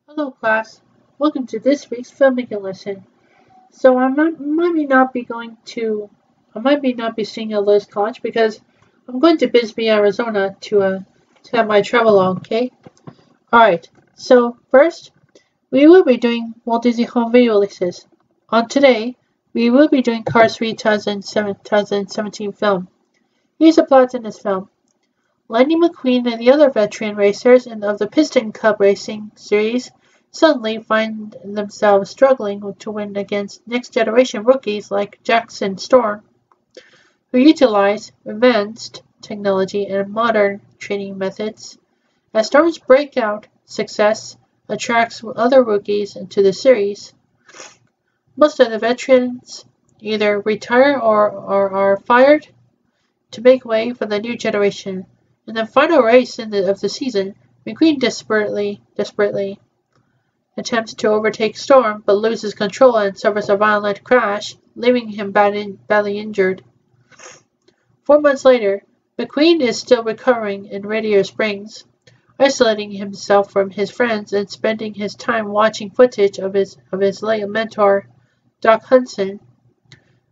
Hello class, welcome to this week's filmmaking lesson. So I might be not be staying at Lowe's College because I'm going to Bisbee, Arizona to have my travel log, okay? Alright, so first, we will be doing Walt Disney Home Video Releases. On today, we will be doing Cars 3 2017 film. Here's the plot in this film. Lightning McQueen and the other veteran racers of the Piston Cup Racing Series suddenly find themselves struggling to win against next-generation rookies like Jackson Storm, who utilize advanced technology and modern training methods. As Storm's breakout success attracts other rookies into the series, most of the veterans either retire or are fired to make way for the new generation. In the final race of the season, McQueen desperately attempts to overtake Storm, but loses control and suffers a violent crash, leaving him badly injured. 4 months later, McQueen is still recovering in Radiator Springs, isolating himself from his friends and spending his time watching footage of his late mentor, Doc Hudson.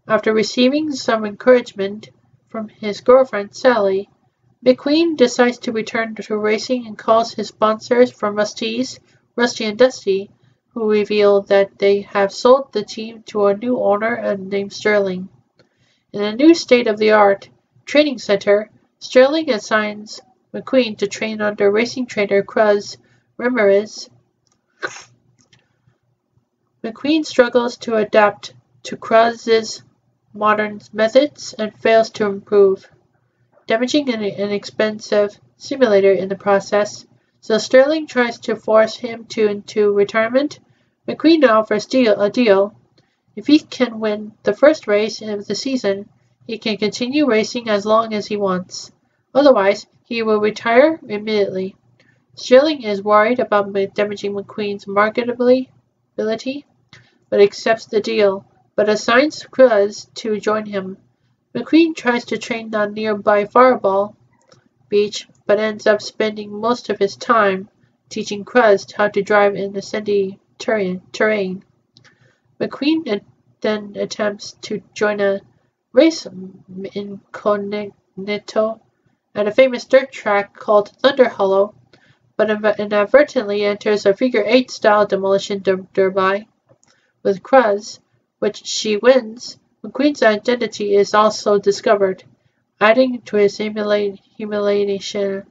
After receiving some encouragement from his girlfriend, Sally, McQueen decides to return to racing and calls his sponsors from Rusty and Dusty, who reveal that they have sold the team to a new owner named Sterling. In a new state-of-the-art training center, Sterling assigns McQueen to train under racing trainer Cruz Ramirez. McQueen struggles to adapt to Cruz's modern methods and fails to improve, damaging an expensive simulator in the process. So Sterling tries to force him into retirement. McQueen offers a deal. If he can win the first race of the season, he can continue racing as long as he wants. Otherwise, he will retire immediately. Sterling is worried about damaging McQueen's marketability, but accepts the deal, but assigns Cruz to join him. McQueen tries to train on nearby Fireball Beach, but ends up spending most of his time teaching Cruz how to drive in the sandy terrain. McQueen then attempts to join a race incognito at a famous dirt track called Thunder Hollow, but inadvertently enters a figure-8 style demolition derby with Cruz, which she wins. McQueen's identity is also discovered, adding to his humiliation.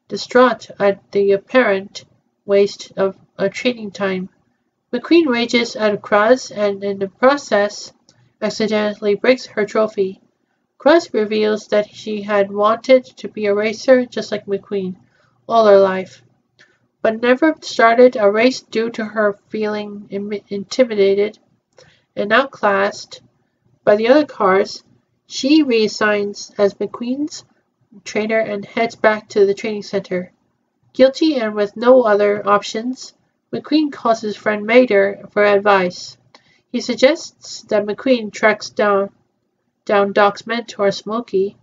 Distraught at the apparent waste of training time, McQueen rages at Cruz and in the process accidentally breaks her trophy. Cruz reveals that she had wanted to be a racer just like McQueen all her life, but never started a race due to her feeling intimidated and outclassed by the other cars. She reassigns as McQueen's trainer and heads back to the training center. Guilty and with no other options, McQueen calls his friend Mater for advice. He suggests that McQueen tracks down Doc's mentor Smokey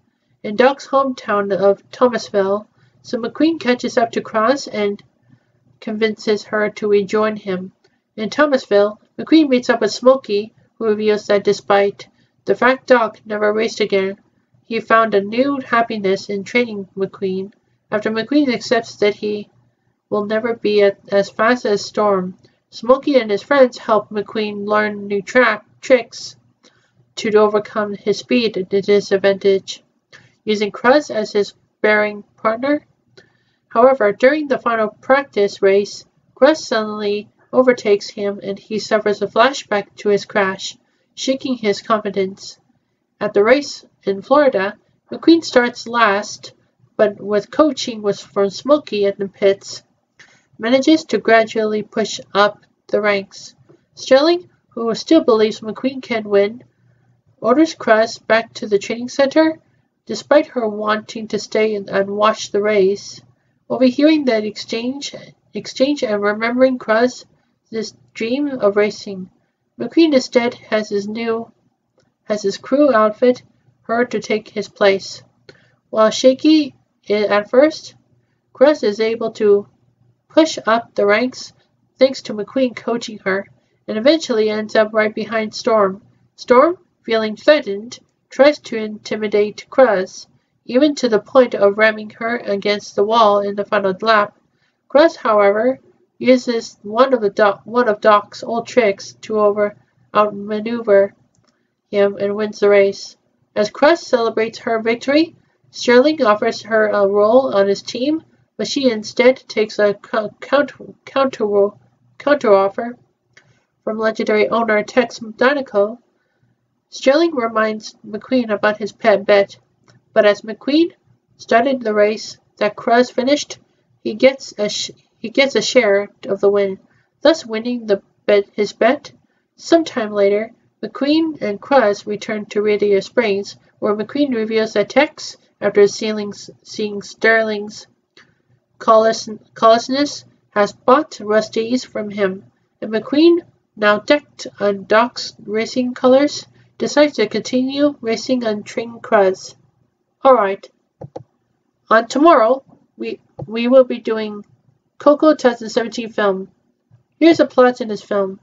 in Doc's hometown of Thomasville, so McQueen catches up to Cruz and convinces her to rejoin him. In Thomasville, McQueen meets up with Smokey, who reveals that despite the fact Doc never raced again, he found a new happiness in training McQueen. After McQueen accepts that he will never be as fast as Storm, Smokey and his friends help McQueen learn new tricks to overcome his speed disadvantage, using Cruz as his bearing partner. However, during the final practice race, Cruz suddenly overtakes him and he suffers a flashback to his crash, shaking his confidence. At the race in Florida, McQueen starts last, but with coaching from Smokey in the pits, manages to gradually push up the ranks. Sterling, who still believes McQueen can win, orders Cruz back to the training center, despite her wanting to stay and watch the race. Overhearing that exchange and remembering Cruz's dream of racing, McQueen instead has his crew outfit her to take his place. While shaky at first, Cruz is able to push up the ranks thanks to McQueen coaching her, and eventually ends up right behind Storm. Storm, feeling threatened, tries to intimidate Cruz, even to the point of ramming her against the wall in the final lap. Cruz, however, uses one of Doc's old tricks to outmaneuver him and wins the race. As Cruz celebrates her victory, Sterling offers her a role on his team, but she instead takes a counter offer from legendary owner Tex Danico. Sterling reminds McQueen about his pet bet, but as McQueen started the race that Cruz finished, he gets a share of the win, thus winning his bet. Sometime later, McQueen and Cruz return to Radio Springs, where McQueen reveals that Tex, after seeing Sterling's callousness, has bought Rusty's from him, and McQueen, now decked in Doc's racing colors, decides to continue racing on Train Cruz. Alright, on tomorrow, we will be doing Coco 2017 film. Here's a plot in this film.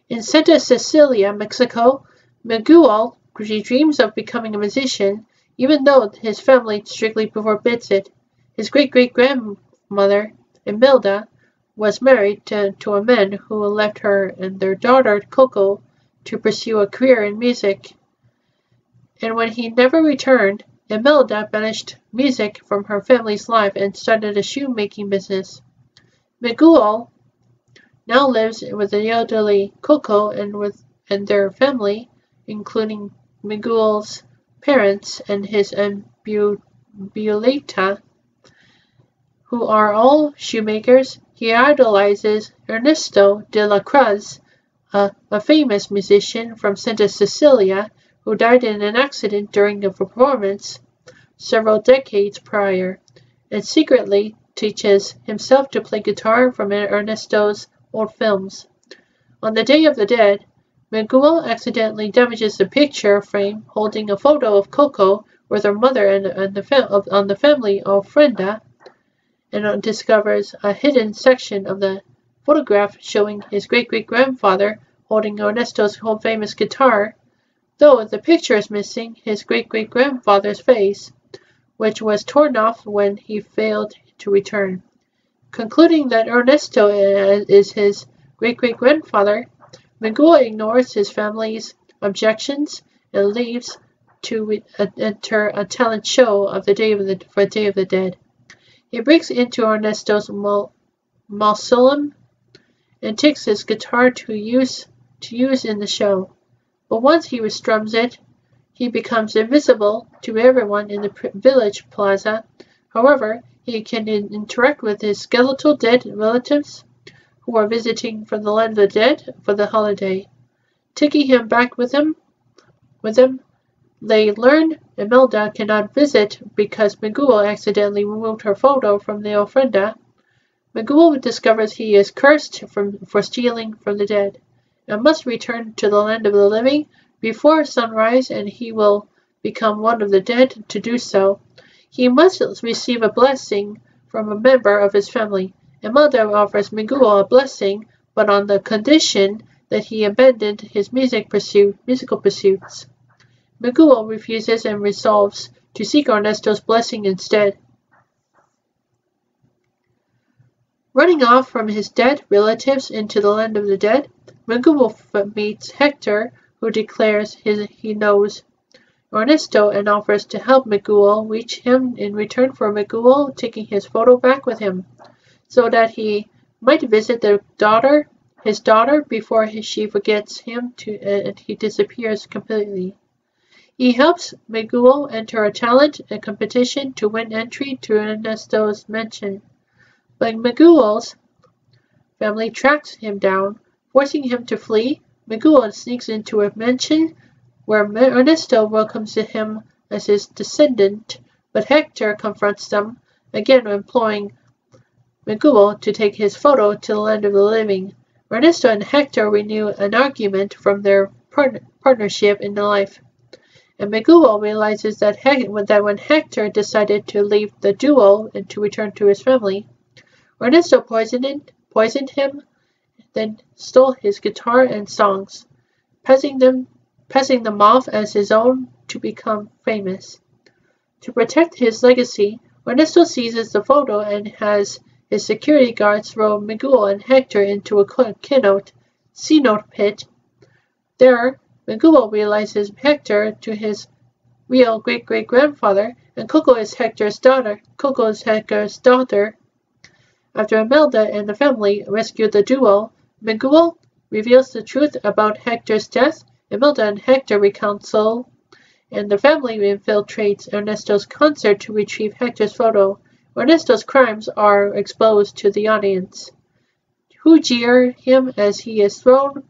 In Santa Cecilia, Mexico, Miguel dreams of becoming a musician, even though his family strictly forbids it. His great-great-grandmother, Imelda, was married to a man who left her and their daughter, Coco, to pursue a career in music. And when he never returned, Imelda banished music from her family's life and started a shoemaking business. Miguel now lives with the elderly Coco and their family, including Miguel's parents and his Aunt Violeta, who are all shoemakers. He idolizes Ernesto de la Cruz, a famous musician from Santa Cecilia who died in an accident during a performance several decades prior, and secretly teaches himself to play guitar from Ernesto's old films. On the Day of the Dead, Miguel accidentally damages the picture frame holding a photo of Coco with her mother and on the family ofrenda, and discovers a hidden section of the photograph showing his great-great-grandfather holding Ernesto's old famous guitar, though the picture is missing his great-great-grandfather's face, which was torn off when he failed to return. Concluding that Ernesto is his great-great-grandfather, Miguel ignores his family's objections and leaves to enter a talent show of the Day of the Dead. He breaks into Ernesto's mausoleum and takes his guitar to use in the show. But once he restrums it, he becomes invisible to everyone in the village plaza. However, he can interact with his skeletal dead relatives who are visiting from the land of the dead for the holiday. Taking him back with them, they learn Imelda cannot visit because Miguel accidentally removed her photo from the ofrenda. Miguel discovers he is cursed for stealing from the dead, and must return to the land of the living before sunrise, and he will become one of the dead. To do so, he must receive a blessing from a member of his family. Imelda offers Miguel a blessing, but on the condition that he abandoned his musical pursuits. Miguel refuses and resolves to seek Ernesto's blessing instead. Running off from his dead relatives into the land of the dead, Miguel meets Hector, who declares he knows Ernesto and offers to help Miguel reach him in return for Miguel taking his photo back with him, so that he might visit his daughter before she forgets him and he disappears completely. He helps Miguel enter a talent competition to win entry to Ernesto's mansion, but Miguel's family tracks him down, forcing him to flee. Miguel sneaks into a mansion where Ernesto welcomes him as his descendant, but Hector confronts them, again imploring Miguel to take his photo to the land of the living. Ernesto and Hector renew an argument from their partnership in life, and Miguel realizes that when Hector decided to leave the duo and to return to his family, Ernesto poisoned him then stole his guitar and songs, passing them off as his own to become famous. To protect his legacy, Ernesto seizes the photo and has his security guards throw Miguel and Hector into a C-note pit. There, Miguel realizes Hector to his real great-great-grandfather, and Coco is Hector's daughter. After Imelda and the family rescue the duo, Miguel reveals the truth about Hector's death. Imelda and Hector reconcile, and the family infiltrates Ernesto's concert to retrieve Hector's photo. Ernesto's crimes are exposed to the audience, who jeer him as he is thrown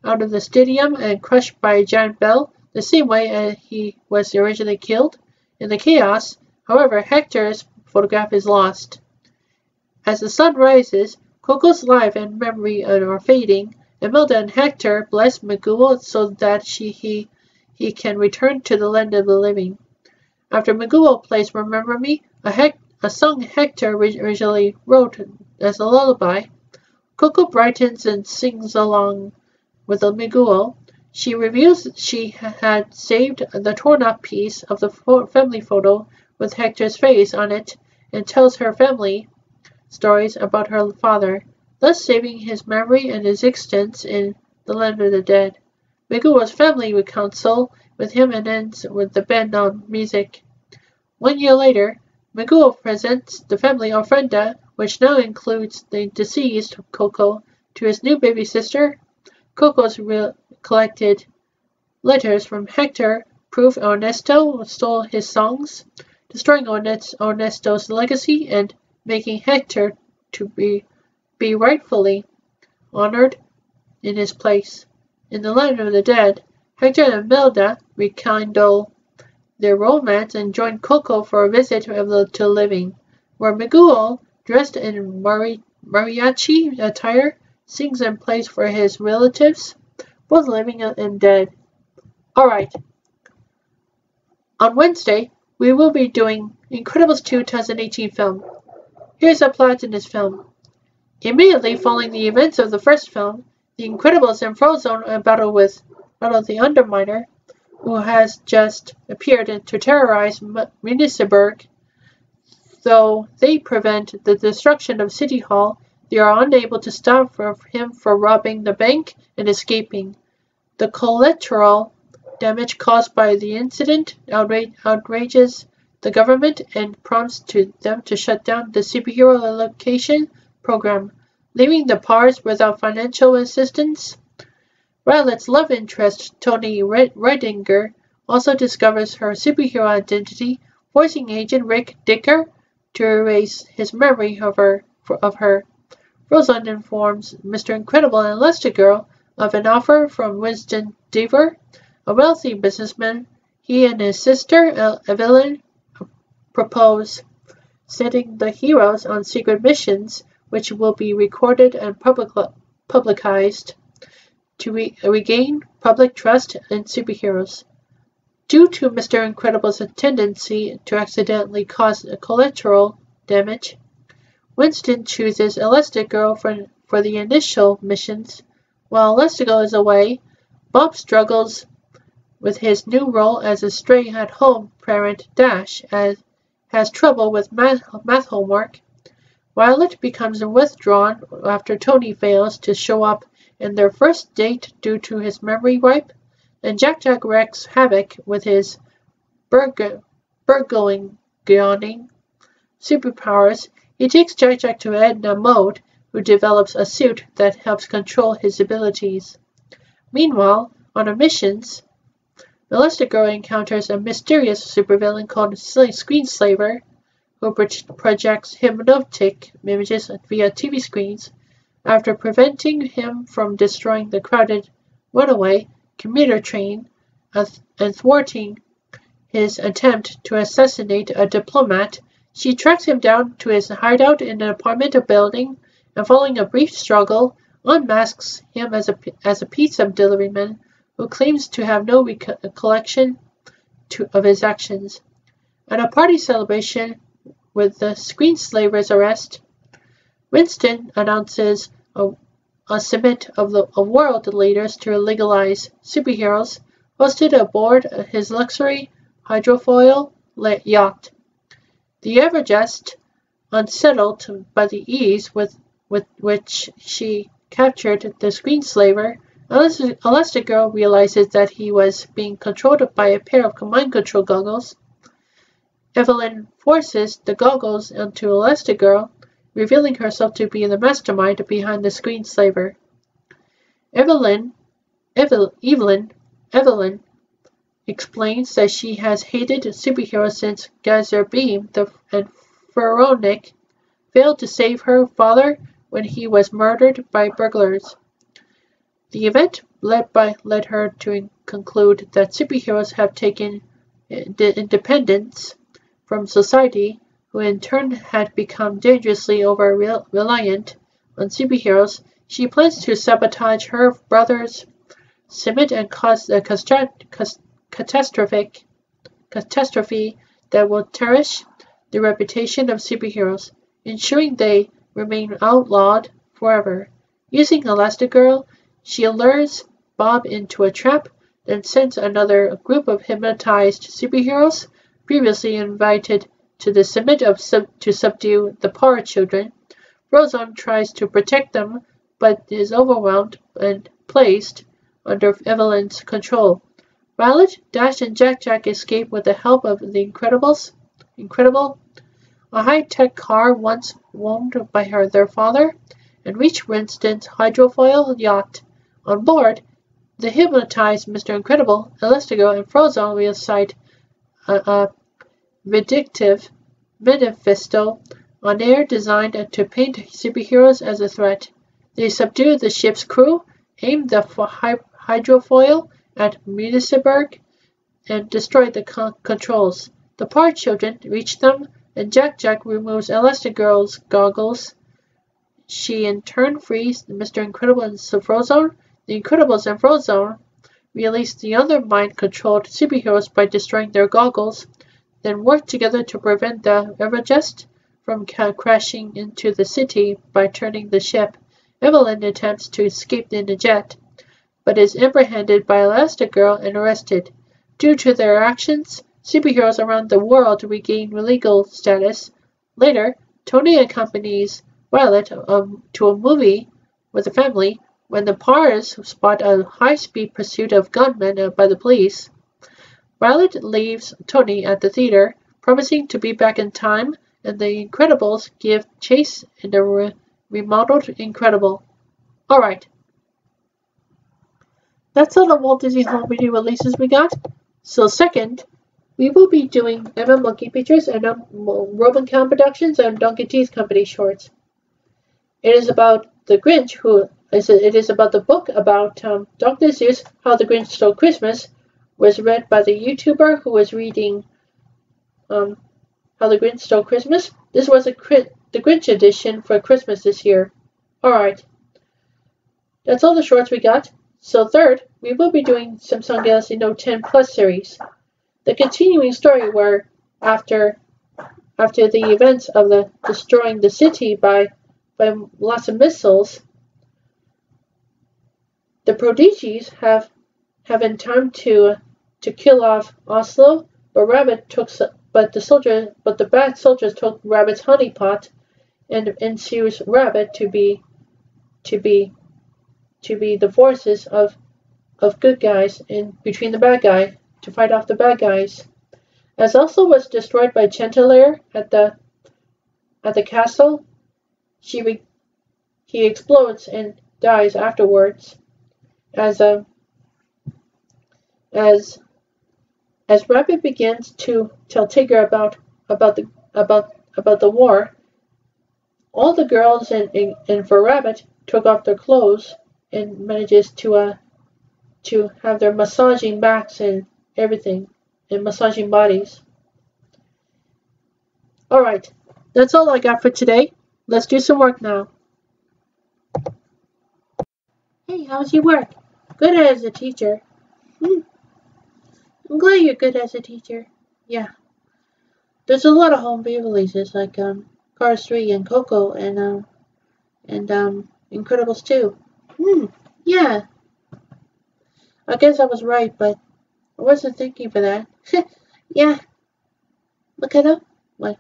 out of the stadium and crushed by a giant bell, the same way as he was originally killed. In the chaos, however, Hector's photograph is lost. As the sun rises, Coco's life and memory are fading. Imelda and Hector bless Miguel so that he can return to the land of the living. After Miguel plays Remember Me, a song Hector originally wrote as a lullaby, Coco brightens and sings along with Miguel. She reveals she had saved the torn-up piece of the family photo with Hector's face on it and tells her family stories about her father, thus saving his memory and his existence in the land of the dead. Miguel's family reconcile with him and ends with the band on music. 1 year later, Miguel presents the family ofrenda, which now includes the deceased Coco, to his new baby sister. Coco's collected letters from Hector prove Ernesto stole his songs, destroying Ernesto's legacy and making Hector to be rightfully honored in his place. In the land of the dead, Hector and Imelda rekindle their romance and join Coco for a visit to living, where Miguel, dressed in mariachi attire, sings and plays for his relatives, both living and dead. Alright. On Wednesday, we will be doing Incredibles 2 2018 film. Here's the plot in this film. Immediately following the events of the first film, the Incredibles and Frozone battle the Underminer, who has just appeared to terrorize Munisburg. Though they prevent the destruction of City Hall, they are unable to stop him from robbing the bank and escaping. The collateral damage caused by the incident outrages the government and prompts them to shut down the superhero relocation program, leaving the Pars without financial assistance. Violet's love interest, Tony Redinger, also discovers her superhero identity, forcing Agent Rick Dicker to erase his memory of her. Frozone informs Mr. Incredible and Elastigirl of an offer from Winston Deaver, a wealthy businessman. He and his sister, Evelyn, propose, setting the heroes on secret missions, which will be recorded and publicized to regain public trust in superheroes. Due to Mr. Incredible's tendency to accidentally cause collateral damage, Winston chooses Elastigirl for the initial missions. While Elastigirl is away, Bob struggles with his new role as a stay-at-home parent. Dash has trouble with math homework. Violet becomes withdrawn after Tony fails to show up in their first date due to his memory wipe, and Jack wreaks havoc with his burgling superpowers. He takes Jack to Edna Mode, who develops a suit that helps control his abilities. Meanwhile, on her missions, Elastigirl encounters a mysterious supervillain called Screenslaver, who projects hypnotic images via TV screens. After preventing him from destroying the crowded runaway commuter train and thwarting his attempt to assassinate a diplomat, she tracks him down to his hideout in an apartment building and, following a brief struggle, unmasks him as a pizza deliveryman who claims to have no recollection of his actions. At a party celebration with the Screenslaver's arrest, Winston announces a summit of world leaders to legalize superheroes, hosted aboard his luxury hydrofoil yacht. The Everjust, unsettled by the ease with which she captured the screenslaver, Elastigirl realizes that he was being controlled by a pair of mind control goggles. Evelyn forces the goggles onto Elastigirl, revealing herself to be the mastermind behind the screenslaver. Evelyn explains that she has hated superheroes since Geyser Beam and Veronik failed to save her father when he was murdered by burglars. The event led her to conclude that superheroes have taken independence from society, who in turn had become dangerously over-reliant on superheroes. She plans to sabotage her brother's summit and cause a catastrophe that will tarnish the reputation of superheroes, ensuring they remain outlawed forever. Using Elastigirl, she lures Bob into a trap, then sends another group of hypnotized superheroes, previously invited to the summit to subdue the Power Children. Frozone tries to protect them, but is overwhelmed and placed under Evelyn's control. Violet, Dash, and Jack escape with the help of the Incredible, a high-tech car once owned by their father, and reach Winston's hydrofoil yacht. On board, the hypnotized Mr. Incredible, Elastigirl, and Frozone recite a vindictive manifesto on air designed to paint superheroes as a threat. They subdue the ship's crew, aim the hydrofoil at Munisburg, and destroy the controls. The Power Children reach them, and Jack removes Elastigirl's goggles. She in turn frees Mr. Incredible and Frozone. The Incredibles and Frozone release the other mind-controlled superheroes by destroying their goggles, then work together to prevent the Everjust from crashing into the city by turning the ship. Evelyn attempts to escape in a jet, but is apprehended by Elastigirl and arrested. Due to their actions, superheroes around the world regain legal status. Later, Tony accompanies Violet to a movie with the family when the Pars spot a high-speed pursuit of gunmen by the police. Violet leaves Tony at the theater, promising to be back in time, and the Incredibles give chase in the remodeled Incredible. Alright. That's all the Walt Disney Home Video releases we got. So second, we will be doing Monkey Pictures and Robin Count Productions and Donkey Teeth Company shorts. It is about the Grinch, it is about the book about Dr. Seuss, How the Grinch Stole Christmas, was read by the YouTuber who was reading How the Grinch Stole Christmas. This was the Grinch edition for Christmas this year. Alright. That's all the shorts we got. So third, we will be doing Samsung Galaxy Note 10 Plus series. The continuing story where after the events of the destroying the city by lots of missiles, the prodigies have in time to kill off Oslo, but the bad soldiers took Rabbit's honeypot, and ensues Rabbit to be the forces of good guys in between the bad guy to fight off the bad guys. As Oslo was destroyed by Chanticleer at the castle, he explodes and dies afterwards. As Rabbit begins to tell Tigger about the war, all the girls and for Rabbit took off their clothes and manages to have their massaging backs and everything and massaging bodies. Alright, that's all I got for today. Let's do some work now. Hey, how's your work? Good as a teacher. I'm glad you're good as a teacher. Yeah. There's a lot of home video releases like Cars 3 and Coco and Incredibles 2. Yeah. I guess I was right, but I wasn't thinking for that. Yeah. Look at him. What?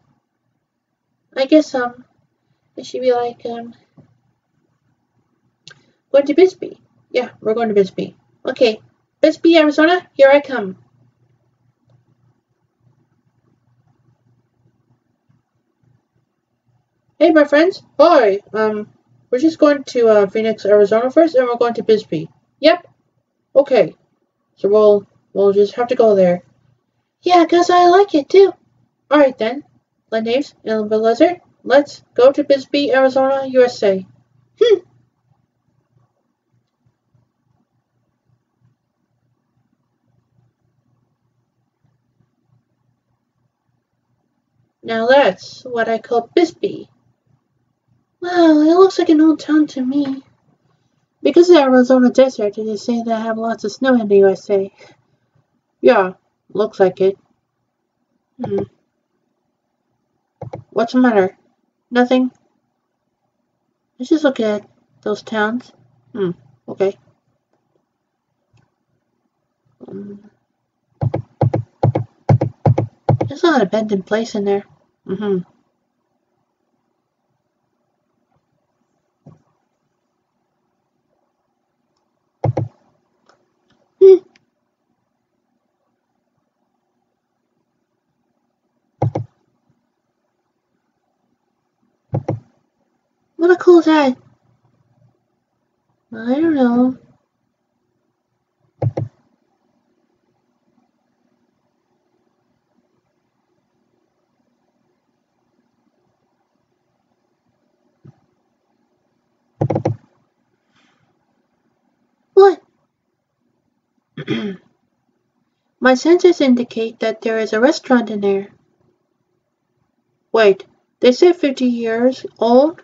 I guess, it should be like, going to Bisbee. Yeah, we're going to Bisbee. Okay. Bisbee, Arizona, here I come. Hey, my friends. Hi. We're just going to Phoenix, Arizona first, and we're going to Bisbee. Yep. Okay. So we'll just have to go there. Yeah, 'cause I like it too. All right then. Names and Blizzard. Let's go to Bisbee, Arizona, USA. Now that's what I call Bisbee. Wow, it looks like an old town to me. Because of the Arizona desert, they say they have lots of snow in the USA. Yeah, looks like it. Hmm. What's the matter? Nothing? Let's just look at those towns. Okay. Um, there's not an abandoned place in there. Hmm. What a cool that? I don't know. What? My senses indicate that there is a restaurant in there. Wait, they said 50 years old?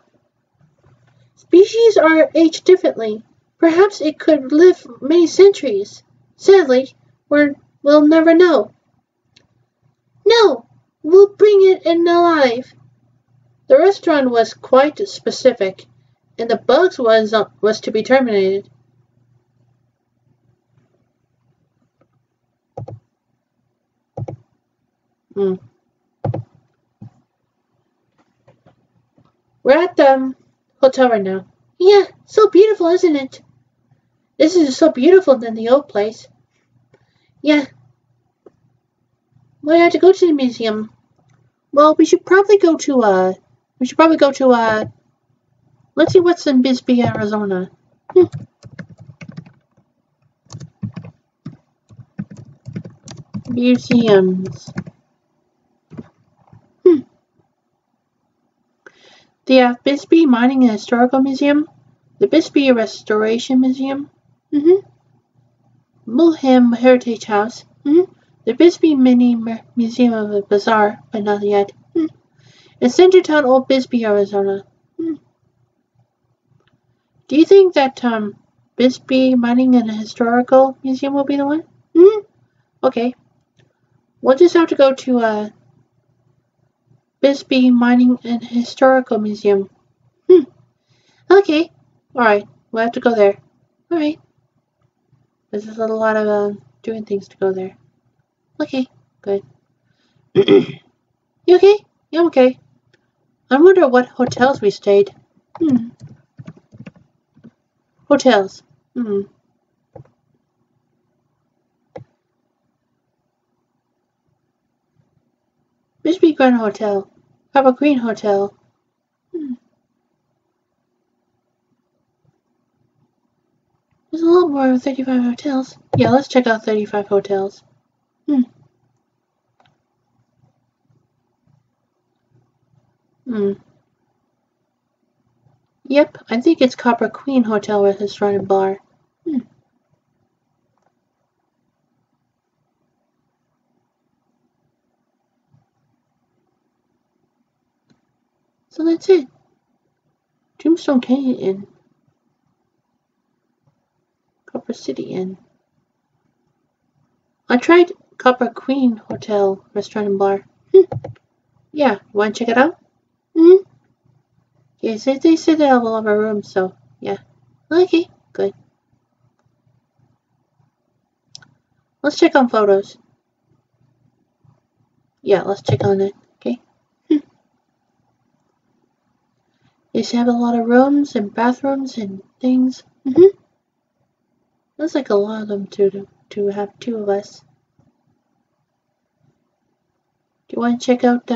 Species are aged differently. Perhaps it could live many centuries. Sadly, we'll never know. No, we'll bring it in alive. The restaurant was quite specific, and the bugs was to be terminated. Hmm. We're at the hotel right now. Yeah, so beautiful, isn't it? This is so beautiful than the old place. Yeah, we have to go to the museum. Well, we should probably go to let's see what's in Bisbee, Arizona. Museums. The Bisbee Mining and Historical Museum, the Bisbee Restoration Museum, Mulham Heritage House, the Bisbee Mini Museum of the Bazaar, but not yet, and Centertown, Old Bisbee, Arizona. Do you think that Bisbee Mining and Historical Museum will be the one? Okay. We'll just have to go to Bisbee Mining and Historical Museum. Okay. Alright, we'll have to go there. Alright. There's just a lot of doing things to go there. Okay, good. You okay? Yeah, I'm okay. I wonder what hotels we stayed. Hotels. Bisbee Grand Hotel. Papa Green Hotel. There's a lot more than 35 hotels. Yeah, let's check out 35 hotels. Yep, I think it's Copper Queen Hotel with restaurant and bar. So that's it. Tombstone Canyon Inn. Copper City Inn. I tried Copper Queen Hotel restaurant and bar. Yeah, you want to check it out? Yes, they said they have a lot of rooms, so yeah. Okay, Let's check on photos. Yeah, let's check on it. Okay. They have a lot of rooms and bathrooms and things. That's like a lot of them to have 2 of us. Do you want to check out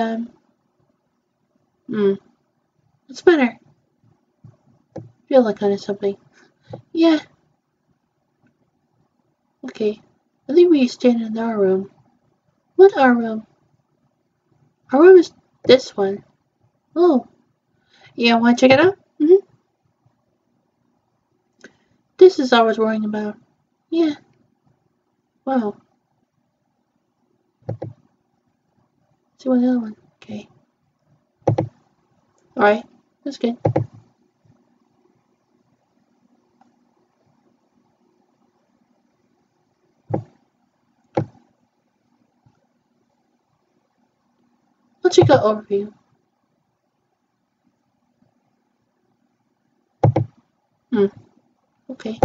what's the matter? Feel like kind of something. Yeah. Okay. I think we stand in our room. What our room? Our room is this one. Oh. Yeah, want to check it out? This is all I was worrying about. Yeah. Wow. See what the other one. Okay. Alright. That's good. Let's check out overview. Okay.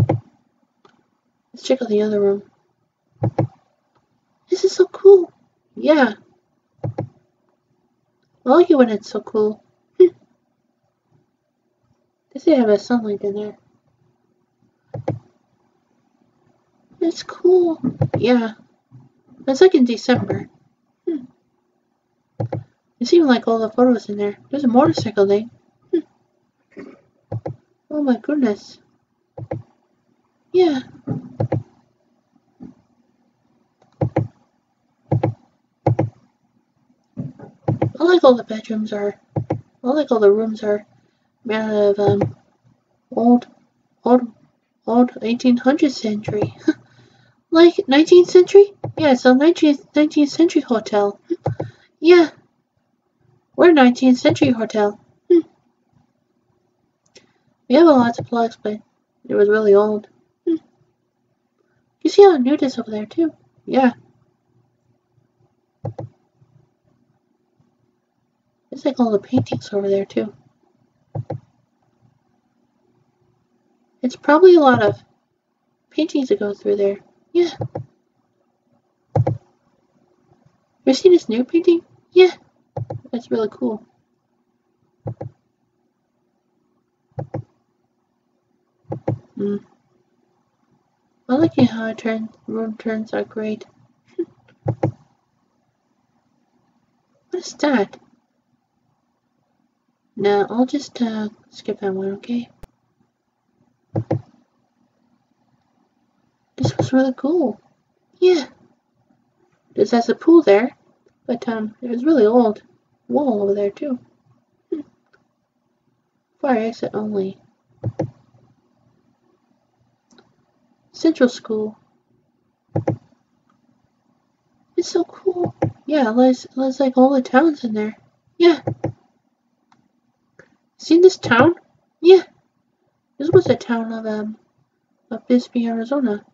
Let's check out the other room. This is so cool. Yeah. I like it when it's so cool. They say I have a sunlight in there. It's cool. Yeah. It's like in December. It's even like all the photos in there. There's a motorcycle thing. Oh my goodness. Yeah. I like all the bedrooms are. I like all the rooms are made out of old 1800th century. Like 19th century? Yeah, it's a 19th century hotel. Yeah. We're a 19th century hotel. We have a lot of plugs, but it was really old. You see how new it is over there too? Yeah. It's like all the paintings over there too. It's probably a lot of paintings that go through there. Yeah. You see this new painting? Yeah. That's really cool. I like it how room turns out great. What is that? No, I'll just skip that one, okay? This was really cool. Yeah. This has a pool there, but it was really old. Wall over there too. Fire exit only. Central School. It's so cool. Yeah, there's like all the towns in there. Yeah. See this town? Yeah. This was a town of Bisbee, Arizona.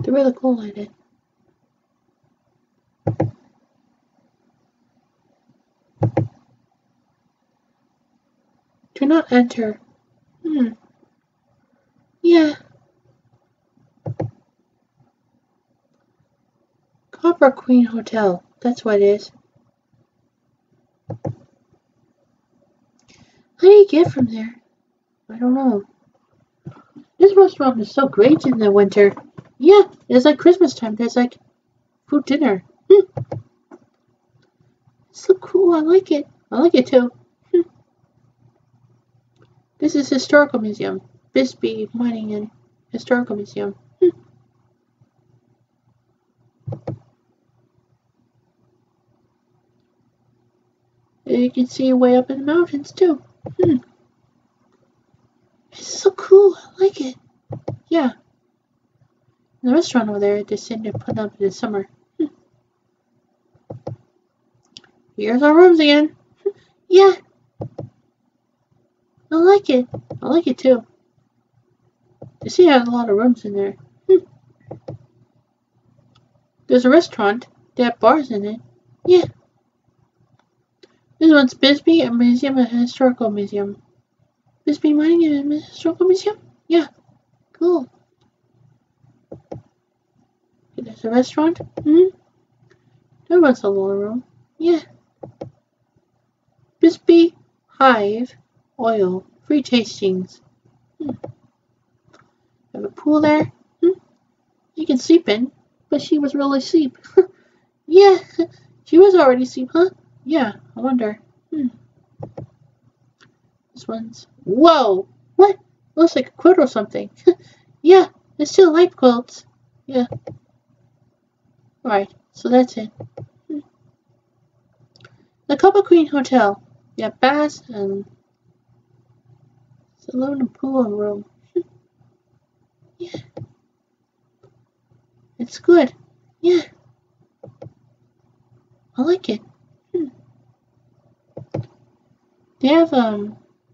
They're really cool like it. Do not enter. Yeah. Copper Queen Hotel. That's what it is. How do you get from there? I don't know. This restaurant is so great in the winter. Yeah, it's like Christmas time. There's like food dinner. It's so cool. I like it. I like it too. This is Historical Museum. Bisbee Mining and Historical Museum. You can see way up in the mountains too. It's so cool. I like it. Yeah. The restaurant over there, they seem to put up in the summer. Here's our rooms again. Yeah. I like it. I like it too. You see, I have a lot of rooms in there. There's a restaurant. They have bars in it. Yeah. This one's Bisbee, a museum, a historical museum. Bisbee Mining and Historical Museum? Yeah, cool. There's a restaurant. There was a little room. Yeah. Bisbee, Hive, Oil, free tastings. Have a pool there. You can sleep in, but she was really asleep. Yeah, she was already asleep, huh? Yeah, I wonder. This one's... Whoa! What? Looks like a quilt or something. Yeah, it's still light quilts. Yeah. Alright, so that's it. The Copper Queen Hotel. Yeah, baths and saloon and pool and room. Yeah. It's good. Yeah. I like it. They have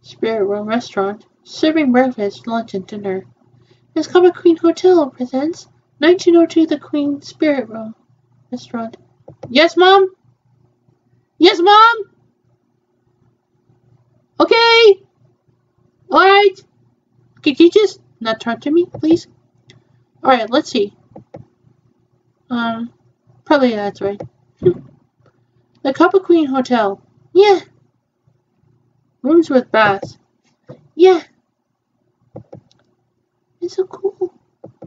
Spirit Room restaurant serving breakfast, lunch, and dinner. This Copper Queen Hotel presents 1902 The Queen Spirit Room restaurant. Yes, Mom? Yes, Mom? Okay. Alright. Okay, can you just not talk to me, please? Alright, let's see. Probably that's right. The Copper Queen Hotel. Yeah. Rooms with baths. Yeah. It's so cool.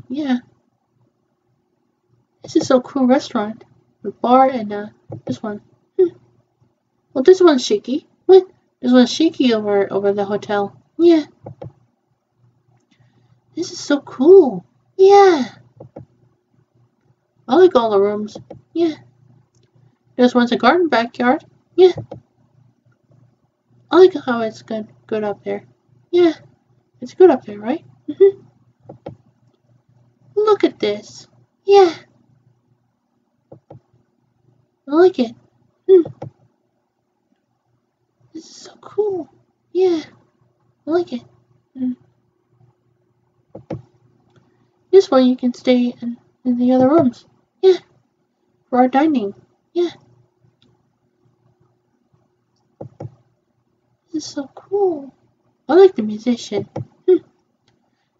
Yeah. This is so cool restaurant. With bar and this one. Well, this one's shaky. What? This one's shaky over the hotel. Yeah. This is so cool. Yeah. I like all the rooms. Yeah. This one's a garden backyard. Yeah. I like how it's good up there. Yeah. It's good up there, right? Look at this. Yeah. I like it. This is so cool. Yeah. I like it. This one you can stay in the other rooms. Yeah. For our dining. Yeah. This is so cool. I like the musician.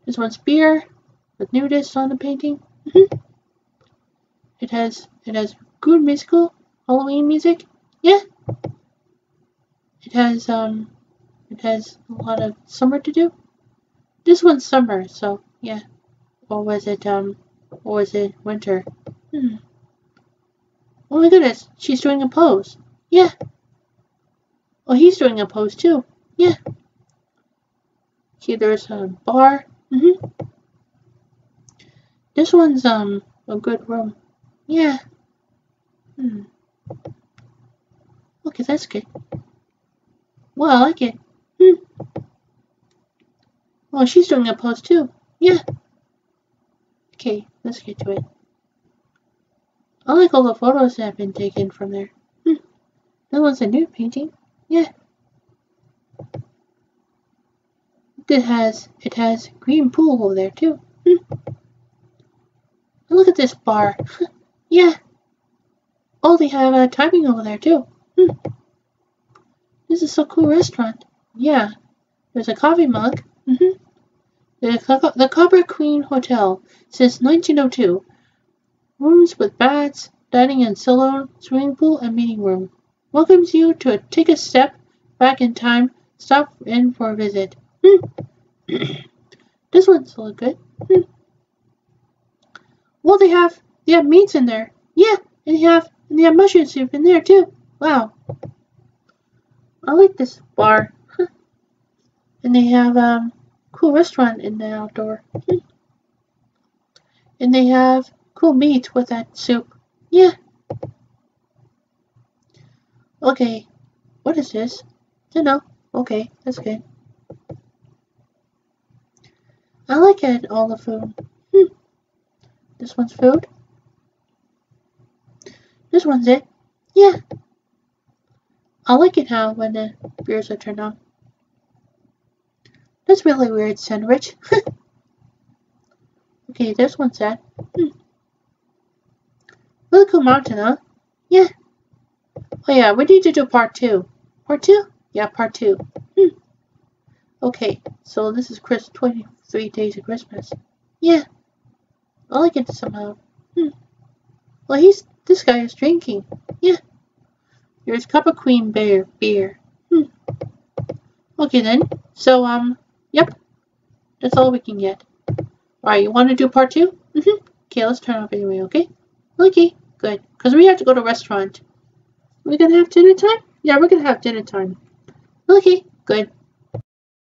This one's beer with nudists on the painting. It has good musical Halloween music. Yeah. It has a lot of summer to do. This one's summer, so yeah. Or was it winter? Oh my goodness, she's doing a pose. Yeah. Oh, he's doing a pose too. Yeah. Okay, there's a bar. This one's a good room. Yeah. Okay, that's good. Well, I like it. Oh, she's doing a pose too. Yeah. Okay, let's get to it. I like all the photos that have been taken from there. That one's a nude painting. Yeah. It has green pool over there too. Look at this bar. Yeah. Oh, they have timing over there too. This is so cool restaurant. Yeah. There's a coffee mug. The Copper Queen Hotel since 1902. Rooms with baths, dining and saloon, swimming pool, and meeting room. Welcomes you to take a step back in time. Stop in for a visit. This one's look good. Well, they have meats in there. Yeah, and they have mushroom soup in there too. Wow. I like this bar. And they have cool restaurant in the outdoor. And they have cool meat with that soup. Yeah. Okay. What is this? I don't know. Okay, that's good. I like it, all the food. This one's food. This one's it. Yeah. I like it how when the beers are turned on. That's really weird sandwich. Okay, this one's that. Really cool mountain, huh? Yeah. Oh yeah, we need to do part 2. Part 2? Yeah, part 2. Okay, so this is Chris 24. 3 days of Christmas. Yeah, I like it somehow. Well, this guy is drinking. Yeah. Here's a cup of cream beer. Okay then. So, yep. That's all we can get. Alright, you want to do part 2? Okay, let's turn off anyway, okay? Okay, good. Because we have to go to a restaurant. We're gonna have dinner time? Yeah, we're gonna have dinner time. Okay, good.